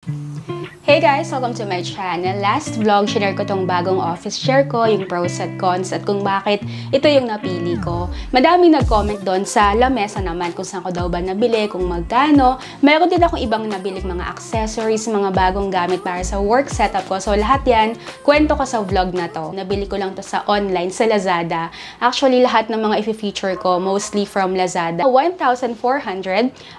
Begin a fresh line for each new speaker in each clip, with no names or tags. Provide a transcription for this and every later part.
Hey guys! Welcome to my channel. Last vlog, share ko tong bagong office chair ko, yung pros at cons, at kung bakit ito yung napili ko. Madaming nag-comment doon sa lamesa naman kung saan ko daw ba nabili, kung magkano. Meron din akong ibang nabiling mga accessories, mga bagong gamit para sa work setup ko. So lahat yan, kwento ko sa vlog na to. Nabili ko lang to sa online, sa Lazada. Actually, lahat ng mga i-feature ko, mostly from Lazada. 1,400.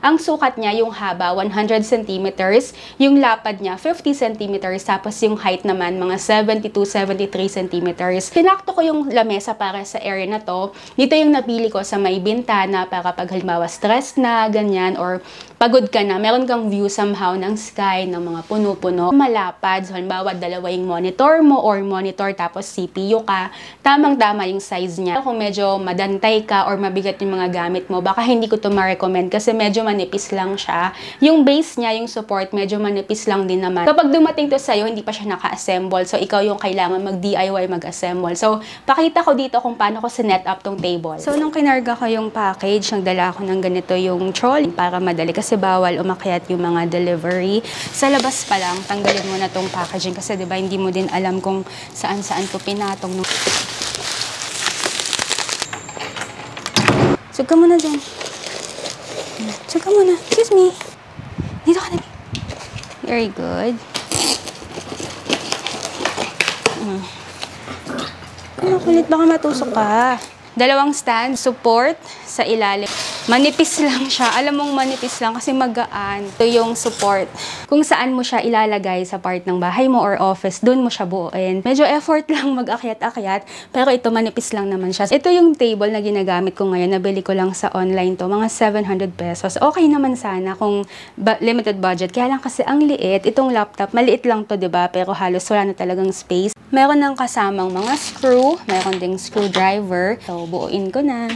Ang sukat niya, yung haba, 100 centimeters. Yung lapad niya, 50 centimeters, tapos yung height naman, mga 72-73 centimeters. Tinakto ko yung lamesa para sa area na to. Dito yung napili ko sa may bintana para pag halimbawa stress na, ganyan, or pagod ka na, meron kang view somehow ng sky, ng mga puno-puno. Malapad, so halimbawa dalawa yung monitor mo or monitor tapos CPU ka, tamang-tama yung size niya. Kung medyo madantay ka or mabigat yung mga gamit mo, baka hindi ko to ma-recommend kasi medyo manipis lang siya. Yung base niya, yung support, medyo manipis lang din naman. Kapag dumating to sa'yo, hindi pa siya naka-assemble. So, ikaw yung kailangan mag-DIY, mag-assemble. So, pakita ko dito kung paano ko sinet up tong table. So, nung kinarga ko yung package, nagdala ako ng ganito yung trolley para madali kasi bawal umakyat yung mga delivery. Sa labas pa lang, tanggalin mo na tong packaging kasi diba hindi mo din alam kung saan-saan ko pinatong. Sug ka muna dyan. Sug ka muna. Excuse me. Dito ka na. Very good. Ano, kulit, baka matusok ka. Dalawang stand, support sa ilalim. Manipis lang siya. Alam mong manipis lang kasi magaan. Ito yung support. Kung saan mo siya ilalagay sa part ng bahay mo or office, dun mo siya buuin. Medyo effort lang mag-akyat-akyat, pero ito manipis lang naman siya. Ito yung table na ginagamit ko ngayon. Nabili ko lang sa online to. Mga 700 pesos. Okay naman sana kung limited budget. Kaya lang kasi ang liit. Itong laptop, maliit lang to, diba? Pero halos wala na talagang space. Meron ng kasamang mga screw. Meron ding screwdriver. So, buuin ko na.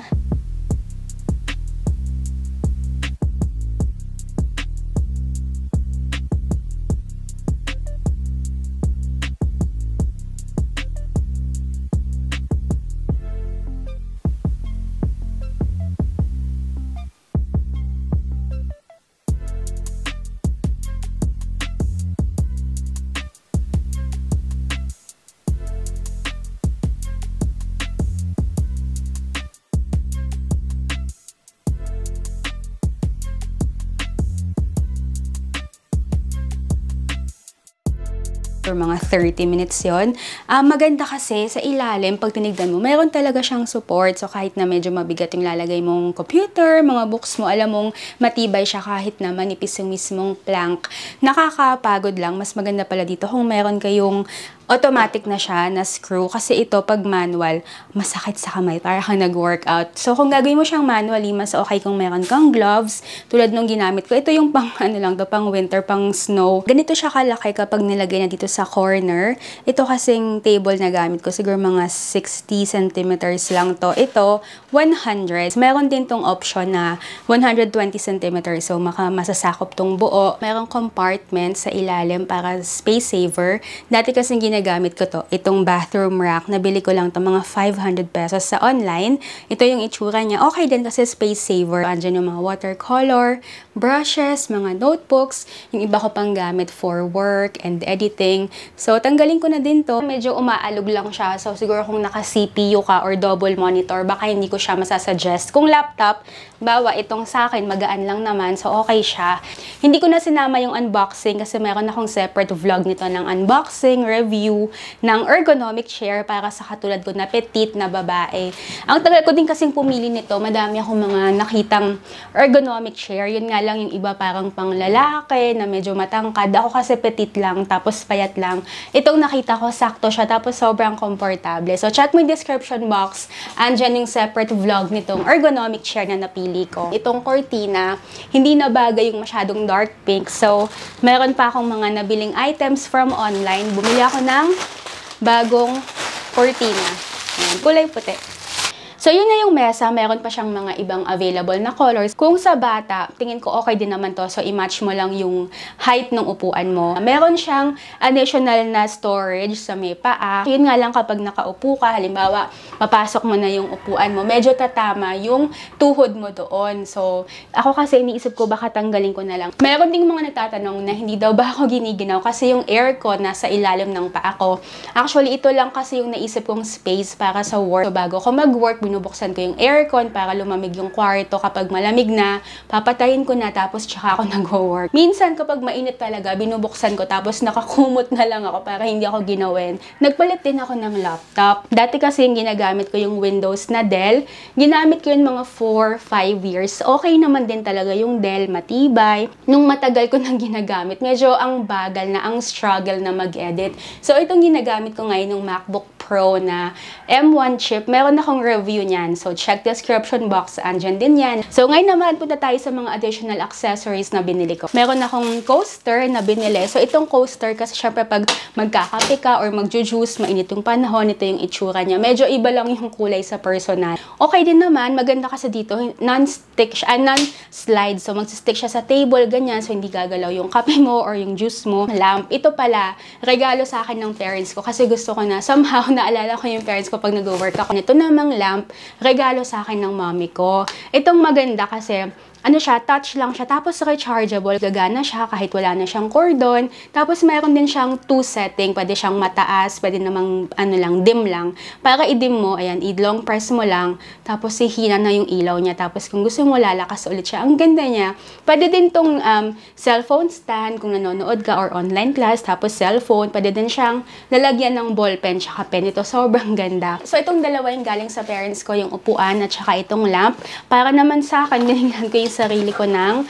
For mga 30 minutes yon. Maganda kasi sa ilalim, pag tinignan mo, mayroon talaga siyang support. So kahit na medyo mabigat yung lalagay mong computer, mga books mo, alam mong matibay siya kahit na manipis yung mismong plank. Nakakapagod lang. Mas maganda pala dito kung meron kayong automatic na siya na screw. Kasi ito, pag manual, masakit sa kamay para kang nag-workout. So kung gagawin mo siyang manually, mas okay kung meron kang gloves. Tulad nung ginamit ko. Ito yung pang ano lang to, pang winter, pang snow. Ganito siya kalaki kapag nilagay na dito sa corner. Ito kasing table na gamit ko, siguro mga 60 centimeters lang to. Ito, 100. Meron din tong option na 120 centimeters. So, masasakop tong buo. Merong compartment sa ilalim para space saver. Dati kasing ginagamit ko to, itong bathroom rack. Nabili ko lang to mga 500 pesos sa online. Ito yung itsura niya. Okay din kasi space saver. Andyan yung mga watercolor, brushes, mga notebooks. Yung iba ko pang gamit for work and editing. So, tanggalin ko na din to. Medyo umaalog lang siya. So, siguro kung naka-CPU ka or double monitor, baka hindi ko siya masasuggest. Kung laptop, bawa itong sa akin, magaan lang naman. So, okay siya. Hindi ko na sinama yung unboxing kasi meron akong separate vlog nito ng unboxing, review, ng ergonomic chair para sa katulad ko na petite na babae. Ang tagal ko din kasing pumili nito. Madami akong mga nakitang ergonomic chair. Yun nga lang yung iba parang pang lalaki na medyo matangkad. Ako kasi petite lang, tapos payat lang. Itong nakita ko, sakto siya, tapos sobrang komportable. So, check mo yung description box. Andyan yung separate vlog nitong ergonomic chair na napili ko. Itong cortina, hindi na bagay yung masyadong dark pink. So, meron pa akong mga nabiling items from online. Bumili ako ng bagong cortina. Ayan, kulay puti. So, yun na yung mesa. Meron pa siyang mga ibang available na colors. Kung sa bata, tingin ko okay din naman to. So, i-match mo lang yung height ng upuan mo. Meron siyang additional na storage sa may paa. Yun nga lang kapag nakaupo ka, halimbawa, papasok mo na yung upuan mo, medyo tatama yung tuhod mo doon. So, ako kasi iniisip ko baka tanggalin ko na lang. Meron ding mga nagtatanong na hindi daw ba ako giniginaw kasi yung aircon nasa ilalim ng paa ko. Actually, ito lang kasi yung naisip kong space para sa work. So, bago ko mag-work, binubuksan ko yung aircon para lumamig yung kwarto. Kapag malamig na, papatayin ko na tapos tsaka ako nag-work. Minsan kapag mainit talaga, binubuksan ko tapos nakakumot na lang ako para hindi ako ginawin. Nagpalit din ako ng laptop. Dati kasi yung ginagamit ko yung Windows na Dell. Ginamit ko yun mga 4-5 years. Okay naman din talaga yung Dell, matibay. Nung matagal ko nang ginagamit, medyo ang bagal na, ang struggle na mag-edit. So itong ginagamit ko ngayon ng MacBook Pro na M1 chip, meron akong review niyan. So, check description box, andyan din yan. So, ngayon naman, punta tayo sa mga additional accessories na binili ko. Meron akong coaster na binili. So, itong coaster, kasi syempre pag magkakape ka or magjujuice, mainit yung panahon, ito yung itsura niya. Medyo iba lang yung kulay sa personal. Okay din naman, maganda kasi dito, non-stick siya, non-slide. So, magsistick siya sa table, ganyan. So, hindi gagalaw yung kape mo or yung juice mo. Lamp. Ito pala, regalo sa akin ng parents ko kasi gusto ko na somehow naalala ko yung parents ko pag nag-work ako. Ito namang lamp, regalo sa akin ng mommy ko. Itong maganda kasi, ano siya, touch lang siya, tapos rechargeable, gagana siya kahit wala na siyang cordon. Tapos mayroon din siyang 2 setting, pwede siyang mataas, pwede namang ano lang, dim lang. Para i-dim mo, ayan, i-long press mo lang, tapos hihina na yung ilaw niya. Tapos kung gusto mo, lalakas ulit siya. Ang ganda niya. Pwede din tong cellphone stand kung nanonood ka or online class, tapos cellphone. Pwede din siyang lalagyan ng ballpen tsaka pen. Ito, sobrang ganda. So itong dalawa yung galing sa parents ko, yung upuan at saka itong lamp. Para naman sa akin, binigyan ko yung sarili ko ng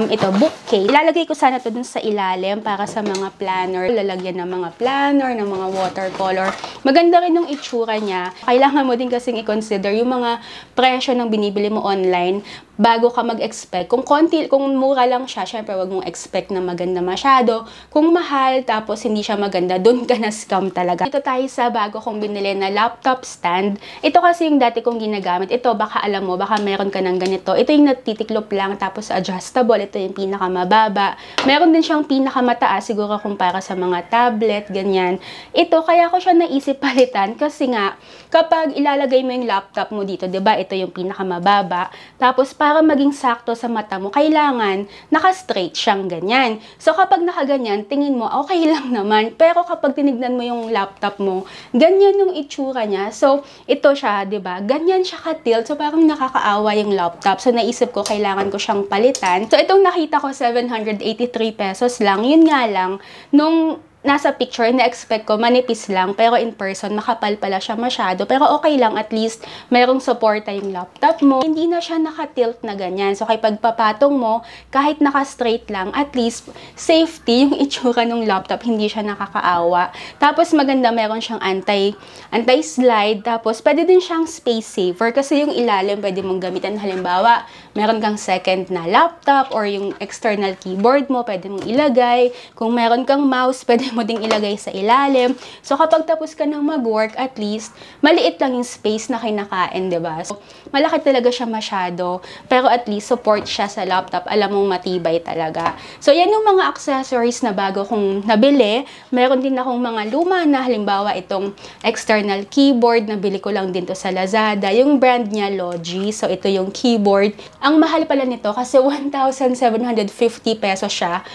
ito, bookcase. Ilalagay ko sana to dun sa ilalim para sa mga planner. Lalagyan ng mga planner, ng mga watercolor. Maganda rin yung itsura niya. Kailangan mo din kasing i-consider yung mga presyo ng binibili mo online bago ka mag-expect. Kung mura lang siya, syempre wag mong expect na maganda masyado. Kung mahal, tapos hindi siya maganda, dun ka na scam talaga. Ito tayo sa bago kong binili na laptop stand. Ito kasi yung dati kong ginagamit. Ito, baka alam mo, baka meron ka ng ganito. Ito yung natitiklop lang, tapos adjustable. Ito yung pinakamababa. Meron din siyang pinakamataas, siguro kung para sa mga tablet, ganyan. Ito, kaya ko siya naisip palitan kasi nga, kapag ilalagay mo yung laptop mo dito, 'di ba? Ito yung pinakamababa. Tapos para maging sakto sa mata mo, kailangan naka-straight siyang ganyan. So kapag nakaganyan, tingin mo okay lang naman. Pero kapag tinignan mo yung laptop mo, ganyan yung itsura niya. So ito siya, 'di ba? Ganyan siya ka-tilt. So parang nakakaawa yung laptop. So naisip ko kailangan ko siyang palitan. So itong nakita ko 783 pesos lang. Yun nga lang nung nasa picture, na-expect ko, manipis lang. Pero in person, makapal pala siya masyado. Pero okay lang, at least, mayroong suporta yung laptop mo. Hindi na siya naka-tilt na ganyan. So, kapag papatong mo, kahit naka-straight lang, at least, safety yung itsura ng laptop, hindi siya nakakaawa. Tapos, maganda, meron siyang anti-slide. Tapos, pwede din siyang space saver. Kasi yung ilalim, pwede mong gamitan. Halimbawa, meron kang second na laptop or yung external keyboard mo, pwede mong ilagay. Kung meron kang mouse, pwede mo ding ilagay sa ilalim. So, kapag tapos ka ng mag-work, at least, maliit lang yung space na kinakain, diba? So, malaki talaga siya masyado, pero at least, support siya sa laptop. Alam mong matibay talaga. So, yan yung mga accessories na bago kong nabili. Meron din akong mga luma na, halimbawa, itong external keyboard, nabili ko lang din to sa Lazada. Yung brand niya, Logi. So, ito yung keyboard. Ang mahal pala nito kasi 1,750 pesos siya.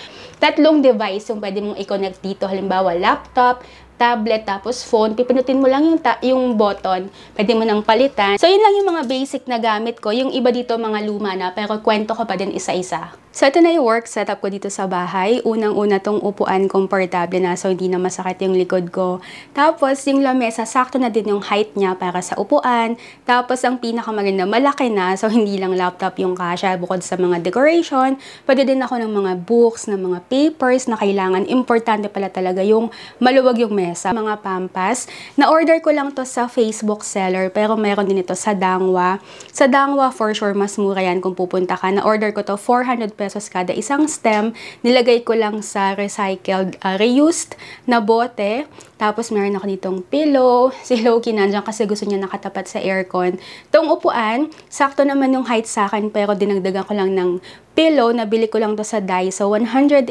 3 device yung pwede mong i-connect dito. Halimbawa, laptop, tablet, tapos phone. Pipinutin mo lang yung button. Pwede mo nang palitan. So, yun lang yung mga basic na gamit ko. Yung iba dito, mga luma na, pero kwento ko pa din isa-isa. So, ito na yung work setup ko dito sa bahay. Unang-una tong upuan, komportable na, so hindi na masakit yung likod ko. Tapos, yung lamesa, sakto na din yung height niya para sa upuan. Tapos, ang pinakamaganda, malaki na, so hindi lang laptop yung kasya. Bukod sa mga decoration, pwede din ako ng mga books, ng mga papers na kailangan. Importante pala talaga yung maluwag yung lamesa, mga pampas. Na-order ko lang to sa Facebook seller, pero meron din ito sa Dangwa. Sa Dangwa, for sure, mas mura yan kung pupunta ka. Na-order ko to 400 pesos kada isang stem. Nilagay ko lang sa recycled, reused na bote. Tapos meron ako nitong pillow. Si Loki nandiyan kasi gusto niya nakatapat sa aircon. Itong upuan, sakto naman yung height sa akin, pero dinagdagan ko lang ng pillow. Nabili ko lang to sa Daiso, 188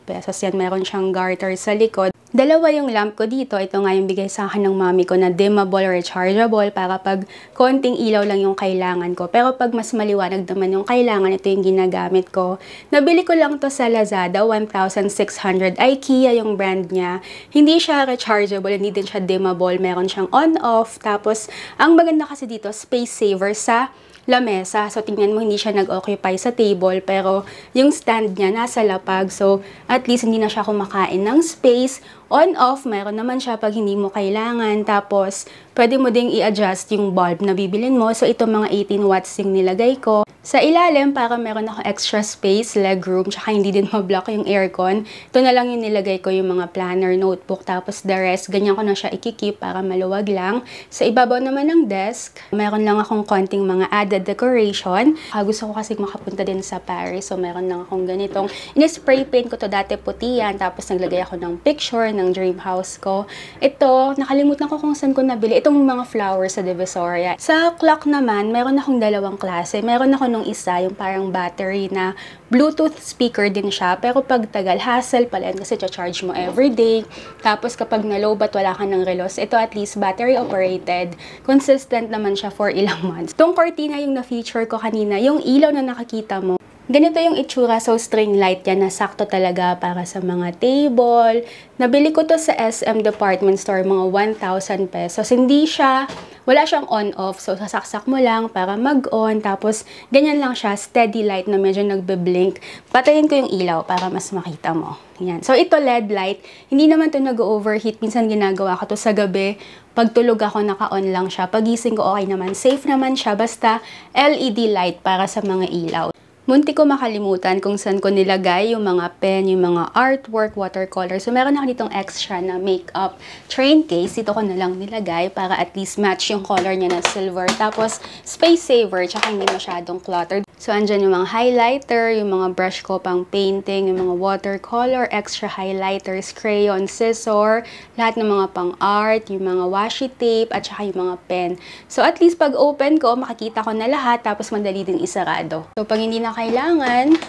pesos yan. Meron siyang garter sa likod. Dalawa yung lamp ko dito. Ito nga yung bigay sa akin ng mami ko na dimmable, rechargeable, para pag konting ilaw lang yung kailangan ko. Pero pag mas maliwanag naman yung kailangan, ito yung ginagamit ko. Nabili ko lang to sa Lazada, 1,600. IKEA yung brand niya. Hindi siya rechargeable, hindi din siya dimmable. Meron siyang on-off. Tapos, ang maganda kasi dito, space saver sa lamesa. So, tingnan mo, hindi siya nag-occupy sa table, pero yung stand niya nasa lapag. So, at least hindi na siya kumakain ng space. On-off, meron naman siya pag hindi mo kailangan. Tapos, pwede mo ding i-adjust yung bulb na bibilin mo. So, ito mga 18 watts yung nilagay ko. Sa ilalim, para meron ako extra space, legroom, tsaka hindi din mablock yung aircon. Ito na lang yung nilagay ko, yung mga planner, notebook, tapos the rest, ganyan ko na siya ikikip para maluwag lang. Sa ibabaw naman ng desk, meron lang akong konting mga added decoration. Gusto ko kasi makapunta din sa Paris, so meron lang akong ganitong. In-spray paint ko to dati puti yan, tapos naglagay ako ng picture ng dream house ko. Ito, nakalimutan ko kung saan ko nabili. Itong mga flowers sa Divisoria. Sa clock naman, meron akong dalawang klase. Meron ako nung isa, yung parang battery na Bluetooth speaker din siya. Pero pag tagal, hassle pala yan kasi charge mo everyday. Tapos kapag na-lowbat, wala ka ng relos. Ito at least battery operated. Consistent naman siya for ilang months. Itong cortina yung na-feature ko kanina, yung ilaw na nakakita mo. Ganito yung itsura, so string light yan na sakto talaga para sa mga table. Nabili ko to sa SM Department Store, mga 1,000 pesos. Hindi siya, wala siyang on-off, so sasaksak mo lang para mag-on. Tapos ganyan lang siya, steady light na medyo nagbe-blink. Patayin ko yung ilaw para mas makita mo. Yan. So ito LED light, hindi naman to nag-overheat. Minsan ginagawa ko to sa gabi. Pag tulog ako, naka-on lang siya. Pagising ko, okay naman. Safe naman siya, basta LED light para sa mga ilaw. Munti ko makalimutan kung saan ko nilagay yung mga pen, yung mga artwork, watercolor. So, meron ako ditong extra na makeup train case. Dito ko na lang nilagay para at least match yung color niya na silver. Tapos, space saver, tsaka hindi masyadong cluttered. So, andyan yung mga highlighter, yung mga brush ko pang painting, yung mga watercolor, extra highlighters, crayon, scissor, lahat ng mga pang art, yung mga washi tape, at saka yung mga pen. So, at least pag open ko, makikita ko na lahat, tapos madali din isarado. So, pag hindi na kailangan,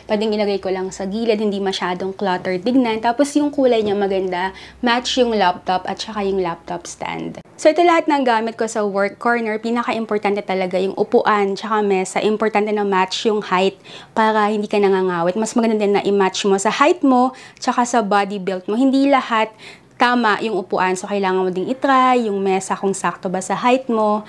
pwedeng ilagay ko lang sa gilid, hindi masyadong cluttered tignan. Tapos yung kulay niya maganda, match yung laptop at saka yung laptop stand. So ito lahat ng gamit ko sa work corner. Pinaka-importante talaga yung upuan tsaka mesa. Importante na match yung height para hindi ka nangangawit. Mas maganda din na i-match mo sa height mo tsaka sa body build mo. Hindi lahat tama yung upuan. So kailangan mo ding itry yung mesa kung sakto ba sa height mo.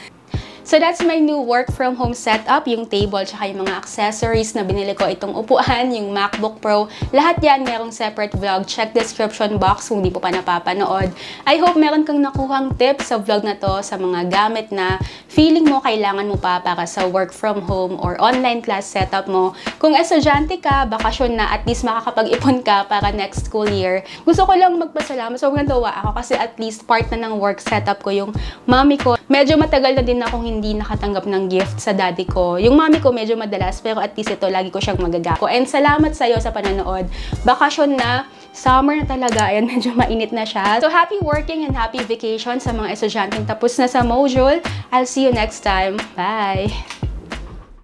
So that's my new work from home setup, yung table tsaka yung mga accessories na binili ko, itong upuan, yung MacBook Pro. Lahat yan merong separate vlog. Check description box kung di po pa napapanood. I hope meron kang nakuhang tips sa vlog na to sa mga gamit na feeling mo kailangan mo pa para sa work from home or online class setup mo. Kung estudyante ka, bakasyon na, at least makakapag-ipon ka para next school year. Gusto ko lang magpasalamat. Sobrang tawa ako kasi at least part na ng work setup ko yung mami ko. Medyo matagal na din akong hindi nakatanggap ng gift sa daddy ko. Yung mami ko medyo madalas, pero at least ito, lagi ko siyang magagawa. And salamat sa'yo sa panonood. Bakasyon na, summer na talaga, ayan, medyo mainit na siya. So happy working and happy vacation sa mga estudyanteng tapos na sa module. I'll see you next time. Bye!